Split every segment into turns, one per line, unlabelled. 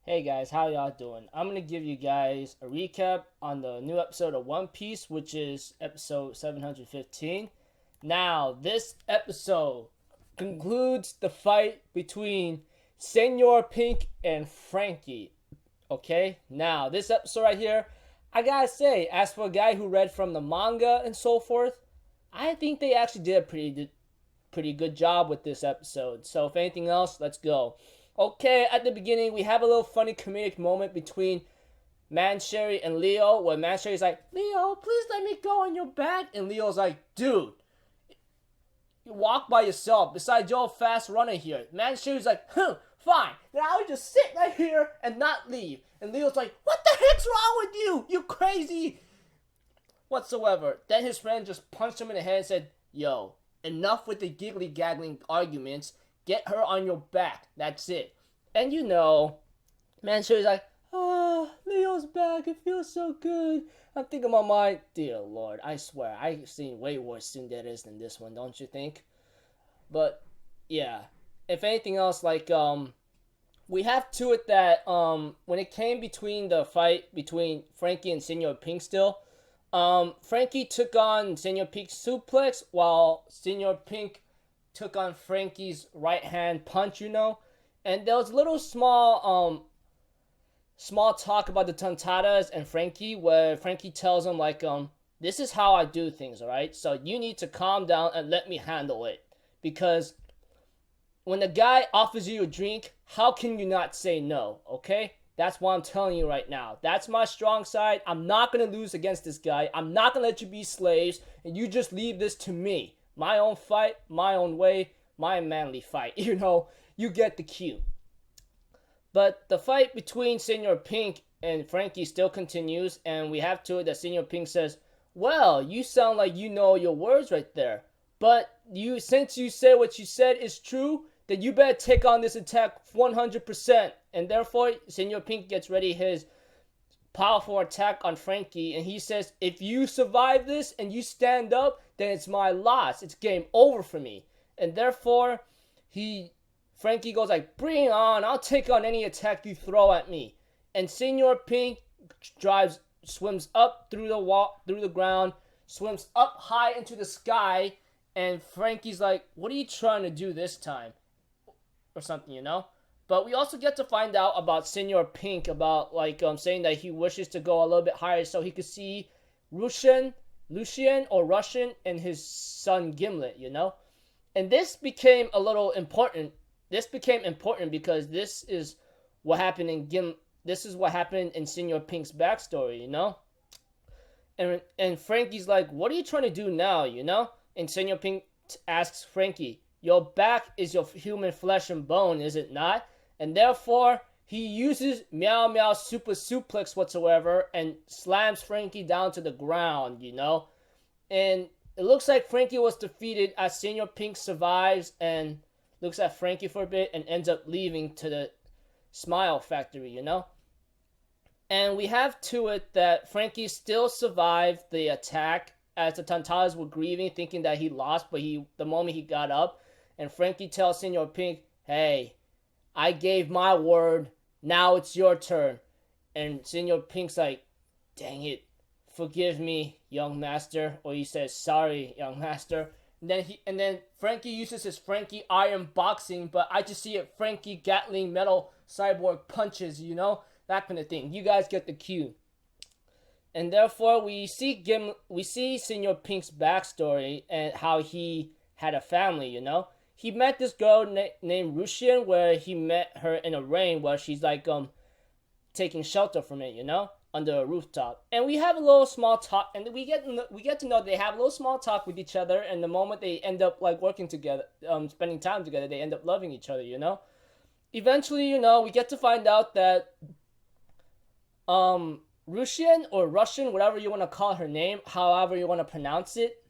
Hey guys, how y'all doing? I'm gonna give you guys a recap on the new episode of One Piece, which is episode 715. Now, this episode concludes the fight between Senor Pink and Frankie. Okay, now this episode right here, I gotta say, as for a guy who read from the manga and so forth, I think they actually did a pretty good job with this episode. So, if anything else, let's go. Okay, at the beginning, we have a little funny comedic moment between Mancherry and Leo, where Mancherry's like, Leo, please let me go on your back. And Leo's like, dude, you walk by yourself. Besides, you're a fast runner here. Mancherry's like, fine. Then I'll just sit right here and not leave. And Leo's like, what the heck's wrong with you? You crazy. Whatsoever. Then his friend just punched him in the head and said, yo, enough with the giggly gaggling arguments. Get her on your back. That's it. And you know, Mancherry's like, Leo's back. It feels so good. I'm thinking my mind, dear Lord, I swear, I've seen way worse tsunderes than this one, don't you think? But, yeah. If anything else, like, we have to it that, when it came between the fight between Frankie and Senor Pink still, Frankie took on Senor Pink's suplex, while Senor Pink took on Frankie's right hand punch, you know. And there was a little small talk about the tontadas and Frankie, where Frankie tells him like, this is how I do things, alright? So you need to calm down and let me handle it. Because when the guy offers you a drink, how can you not say no, okay? That's what I'm telling you right now. That's my strong side. I'm not gonna lose against this guy. I'm not gonna let you be slaves, and you just leave this to me. My own fight, my own way, my manly fight. You know, you get the cue. But the fight between Senor Pink and Frankie still continues, and we have to it that Senor Pink says, well, you sound like you know your words right there. But since you said what you said is true, then you better take on this attack 100%. And therefore, Senor Pink gets ready his powerful attack on Frankie, and he says, if you survive this and you stand up, then it's my loss. It's game over for me. And therefore, Frankie goes like, bring it on. I'll take on any attack you throw at me. And Senor Pink swims up through the ground, swims up high into the sky, and Frankie's like, what are you trying to do this time? Or something, you know? But we also get to find out about Senor Pink, about like saying that he wishes to go a little bit higher so he could see Russian and his son Gimlet, you know? And this became a little important. This became important because this is what happened in Senor Pink's backstory, you know? And Frankie's like, what are you trying to do now, you know? And Senor Pink asks Frankie, your back is your human flesh and bone, is it not? And therefore, he uses Meow Meow Super Suplex whatsoever and slams Frankie down to the ground, you know? And it looks like Frankie was defeated as Senor Pink survives and looks at Frankie for a bit and ends up leaving to the Smile Factory, you know? And we have to it that Frankie still survived the attack as the Tantalas were grieving, thinking that he lost, but the moment he got up, and Frankie tells Senor Pink, hey, I gave my word, now it's your turn. And Senor Pink's like, dang it, forgive me, young master. Or he says, sorry, young master. And then Frankie uses his Frankie Iron Boxing, but I just see it Frankie Gatling Metal Cyborg punches, you know? That kind of thing. You guys get the cue. And therefore, we see Senor Pink's backstory and how he had a family, you know? He met this girl named Russian, where he met her in a rain where she's like taking shelter from it, you know, under a rooftop. And we have a little small talk, and we get to know they have a little small talk with each other. And the moment they end up like working together, spending time together, they end up loving each other, you know. Eventually, you know, we get to find out that Russian or Russian, whatever you want to call her name, however you want to pronounce it,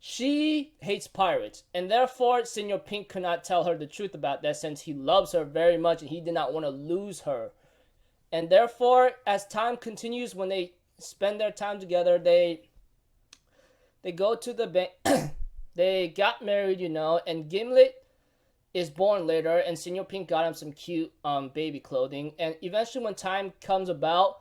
she hates pirates, and therefore Senor Pink could not tell her the truth about that, since he loves her very much and he did not want to lose her. And therefore, as time continues, when they spend their time together, they go to the bank. They got married, you know, and Gimlet is born later, and Senor Pink got him some cute baby clothing. And eventually, when time comes about,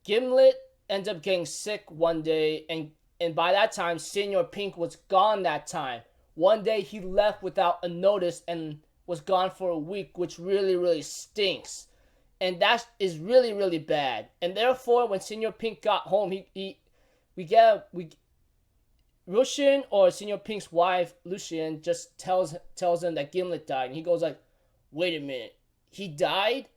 Gimlet ends up getting sick one day, and by that time, Senor Pink was gone that time. One day, he left without a notice and was gone for a week, which really, really stinks. And that is really, really bad. And therefore, when Senor Pink got home, Lucian, or Senor Pink's wife, Lucian, just tells him that Gimlet died. And he goes like, wait a minute, he died?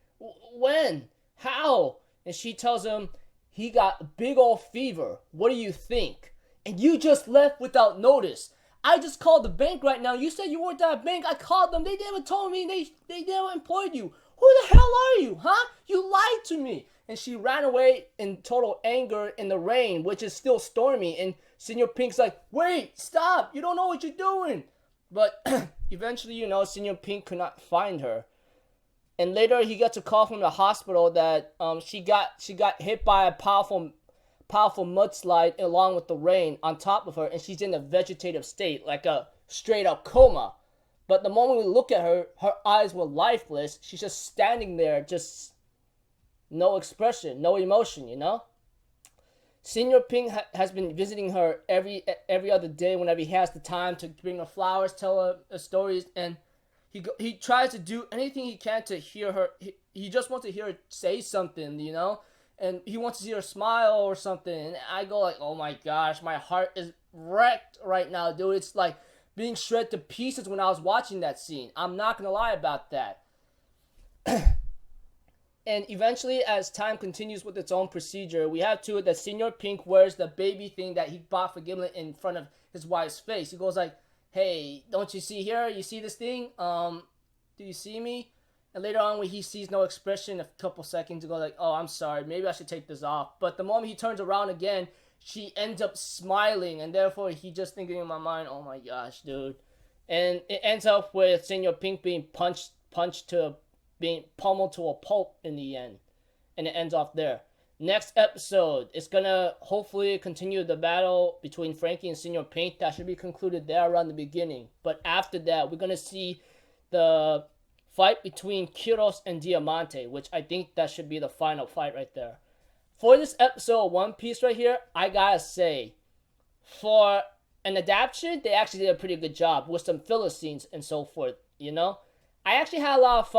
When? How? And she tells him, he got a big old fever. What do you think? And you just left without notice. I just called the bank right now. You said you worked at a bank. I called them. They never told me. They never employed you. Who the hell are you, huh? You lied to me. And she ran away in total anger in the rain, which is still stormy. And Senor Pink's like, wait, stop. You don't know what you're doing. But eventually, Senor Pink could not find her. And later, he gets a call from the hospital that she got hit by a powerful mudslide along with the rain on top of her, and she's in a vegetative state, like a straight up coma. But the moment we look at her, her eyes were lifeless. She's just standing there, just no expression, no emotion, Senor Pink has been visiting her every other day whenever he has the time to bring her flowers, tell her stories, and he tries to do anything he can to hear her. He just wants to hear her say something, and he wants to see her smile or something. And I go like, oh my gosh, my heart is wrecked right now, dude. It's like being shredded to pieces when I was watching that scene. I'm not gonna lie about that. And eventually, as time continues with its own procedure, we have to it that Senor Pink wears the baby thing that he bought for Gimlet in front of his wife's face. He goes like, hey, don't you see here? You see this thing? Do you see me? And later on, when he sees no expression, a couple seconds ago, like, oh, I'm sorry, maybe I should take this off. But the moment he turns around again, she ends up smiling, and therefore he just thinking in my mind, oh my gosh, dude. And it ends up with Senor Pink being being pummeled to a pulp in the end. And it ends off there. Next episode, it's gonna hopefully continue the battle between Frankie and Senor Pink. That should be concluded there around the beginning. But after that, we're gonna see the fight between Kiros and Diamante, which I think that should be the final fight right there. For this episode of One Piece right here, I gotta say, for an adaptation, they actually did a pretty good job with some filler scenes and so forth, I actually had a lot of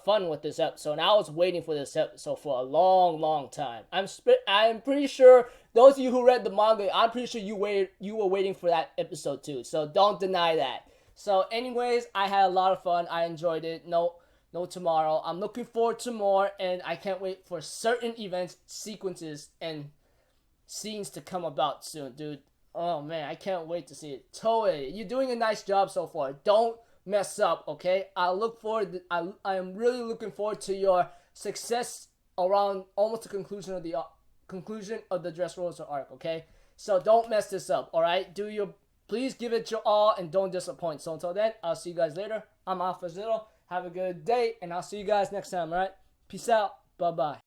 fun with this episode, and I was waiting for this episode for a long, long time. I'm pretty sure those of you who read the manga, I'm pretty sure you were waiting for that episode too. So don't deny that. So, anyways, I had a lot of fun. I enjoyed it. No tomorrow. I'm looking forward to more, and I can't wait for certain events, sequences, and scenes to come about soon, dude. Oh man, I can't wait to see it. Toei, you're doing a nice job so far. Don't mess up, okay? I am really looking forward to your success around almost the conclusion of the Dressrosa arc, okay? So don't mess this up, all right? Please give it your all and don't disappoint. So until then, I'll see you guys later. I'm Alpha Zero. Have a good day, and I'll see you guys next time, all right? Peace out. Bye-bye.